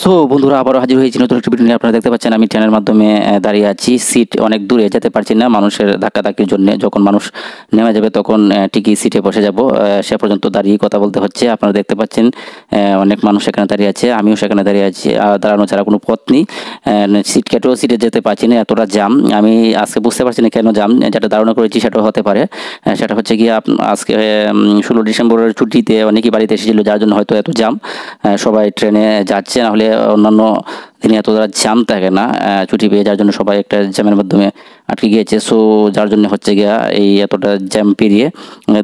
So বন্ধুরা আবারও হাজির হয়েছি নতুন একটা ভিডিও নিয়ে। আপনারা দেখতে পাচ্ছেন আমি ট্রেনের মাধ্যমে দাঁড়িয়ে আছি। সিট অনেক দূরে যেতে পারছি না মানুষের ধাক্কাধাক্কির জন্য। যখন মানুষ নেমে যাবে তখন ঠিকই সিটে বসে যাব, সে পর্যন্ত দাঁড়িয়ে কথা বলতে হচ্ছে। আপনারা দেখতে পাচ্ছেন অনেক মানুষ সেখানে দাঁড়িয়ে আছে, আমিও সেখানে দাঁড়িয়ে আছি। আর দাঁড়ানো ছাড়া কোনো পথ নেই। সিট কেটেও সিটে যেতে পারছি না, এতটা জ্যাম। আমি আজকে বুঝতে পারছি না কেন জ্যাম। যেটা ধারণা করেছি সেটাও হতে পারে। সেটা হচ্ছে গিয়ে আজকে 16 ডিসেম্বরের ছুটিতে অনেকেই বাড়িতে এসেছিল, যার জন্য হয়তো এত জ্যাম। সবাই ট্রেনে যাচ্ছে, না হলে অন্যান্য দিনে এতটা জ্যাম থাকে না। ছুটি পেয়ে যার জন্য সবাই একটা জ্যামের মাধ্যমে আটকে গিয়েছে। সো যার জন্য হচ্ছে গিয়া এই এতটা জ্যাম পেরিয়ে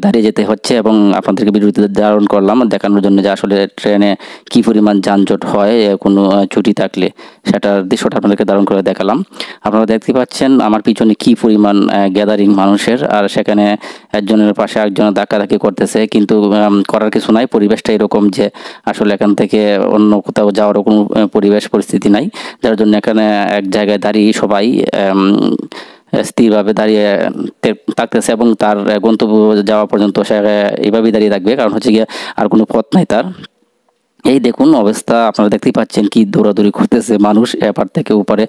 দাঁড়িয়ে যেতে হচ্ছে। এবং আপনাদেরকে ভিডিওতে ধারণ করলাম দেখানোর জন্য যে আসলে ট্রেনে কী পরিমাণ যানজট হয় কোনো ছুটি থাকলে, সেটার দৃশ্যটা আপনাদেরকে ধারণ করে দেখালাম। আপনারা দেখতে পাচ্ছেন আমার পিছনে কী পরিমাণ গ্যাদারিং মানুষের, আর সেখানে একজনের পাশে একজনের ধাক্কাধাক্কি করতেছে। কিন্তু করার কিছু নাই, পরিবেশটা এরকম যে আসলে এখান থেকে অন্য কোথাও যাওয়ারও কোনো পরিবেশ পরিস্থিতি নাই। যার জন্য এখানে এক জায়গায় দাঁড়িয়ে সবাই স্থিরভাবে দাঁড়িয়ে থাকতেছে এবং তার গন্তব্য যাওয়া পর্যন্ত সে এইভাবেই দাঁড়িয়ে থাকবে, কারণ হচ্ছে গিয়ে আর কোনো পথ নাই তার। এই দেখুন অবস্থা, আপনারা দেখতেই পাচ্ছেন কি দৌড়াদৌড়ি করতেছে মানুষ এপার থেকে উপরে।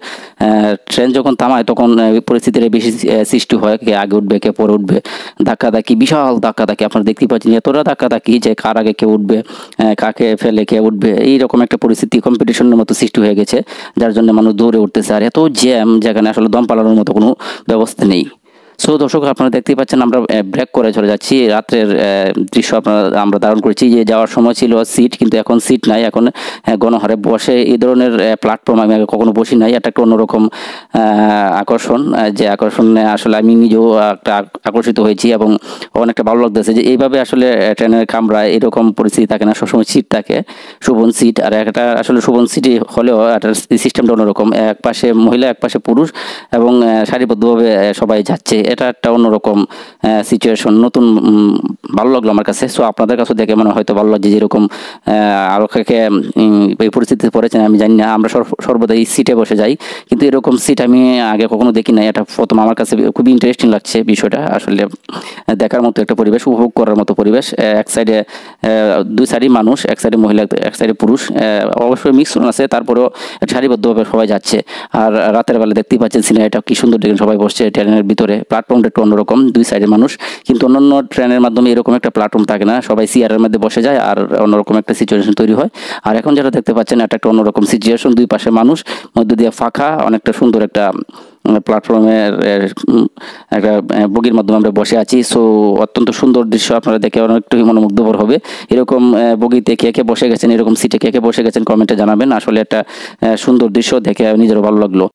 ট্রেন যখন থামায় তখন পরিস্থিতির বেশি সৃষ্টি হয়, কে আগে উঠবে কে পরে উঠবে। ধাক্কাধাক্কি, বিশাল ধাক্কাধাক্কি। আপনারা দেখতেই পাচ্ছেন এতটা ধাক্কাধাক্কি যে কার আগে কে উঠবে, কাকে ফেলে কে উঠবে, এইরকম একটা পরিস্থিতি কম্পিটিশনের মতো সৃষ্টি হয়ে গেছে। যার জন্য মানুষ দৌড়ে উঠতেছে, আর এত জ্যাম যেখানে আসলে দম পালানোর মতো কোনো ব্যবস্থা নেই। সো দর্শক আপনারা দেখতেই পাচ্ছেন আমরা ব্রেক করে চলে যাচ্ছি। রাত্রের দৃশ্য আমরা ধারণ করেছি। যে যাওয়ার সময় ছিল সিট, কিন্তু এখন সিট নাই। এখন গণহারে বসে এই ধরনের প্ল্যাটফর্ম আমি আগে কখনো বসি নাই। এটা একটা অন্যরকম আকর্ষণ, যে আকর্ষণে আসলে আমি নিজেও একটা আকর্ষিত হয়েছি এবং অনেকটা ভালো লাগতেছে যে এইভাবে আসলে ট্রেনের কামরায় এরকম পরিস্থিতি থাকে না, সবসময় সিট থাকে, শোভন সিট। আর একটা আসলে শোভন সিটি হলেও এটার সিস্টেমটা অন্যরকম, এক পাশে মহিলা এক পাশে পুরুষ এবং সারিবদ্ধভাবে সবাই যাচ্ছে। এটা একটা অন্যরকম সিচুয়েশন, নতুন ভালো লাগলো আমার কাছে। সো আপনাদের কাছে দেখে মনে হয়তো ভালো লাগছে, যেরকম আরও কাকে এই পরিস্থিতিতে পড়েছেন আমি জানি না। আমরা সর্বদা এই সিটে বসে যাই, কিন্তু এরকম সিট আমি আগে কখনো দেখি না। এটা প্রথম আমার কাছে খুবই ইন্টারেস্টিং লাগছে বিষয়টা। আসলে দেখার মতো একটা পরিবেশ, উপভোগ করার মতো পরিবেশ। এক সাইডে দুই সাইডই মানুষ, এক সাইডে মহিলা এক সাইডে পুরুষ, অবশ্যই মিশ্রণ আছে, তারপরেও সারিবদ্ধভাবে সবাই যাচ্ছে। আর রাতের বেলা দেখতেই পাচ্ছেন সিনারিটা কি সুন্দর, দেখেন সবাই বসছে ট্রেনের ভিতরে। প্ল্যাটফর্মটা একটু অন্যরকম, দুই সাইডে মানুষ, কিন্তু অন্যান্য ট্রেনের মাধ্যমে এরকম একটা প্ল্যাটফর্ম থাকে না, সবাই চেয়ারের মধ্যে বসে যায় আর অন্যরকম একটা সিচুয়েশন তৈরি হয়। আর এখন যেটা দেখতে পাচ্ছেন এটা একটা অন্যরকম সিচুয়েশন, দুই পাশে মানুষ, মধ্য দিয়ে ফাঁকা, অনেকটা সুন্দর একটা প্ল্যাটফর্মের একটা বগির মাধ্যমে আমরা বসে আছি। সো অত্যন্ত সুন্দর দৃশ্য, আপনারা দেখে অনেকটাই মনোমুগ্ধকর হবে। এরকম বগিতে কে কে বসে গেছেন, এরকম সিটে কে কে বসে গেছেন কমেন্টে জানাবেন। আসলে একটা সুন্দর দৃশ্য দেখে নিজেরও ভালো লাগলো।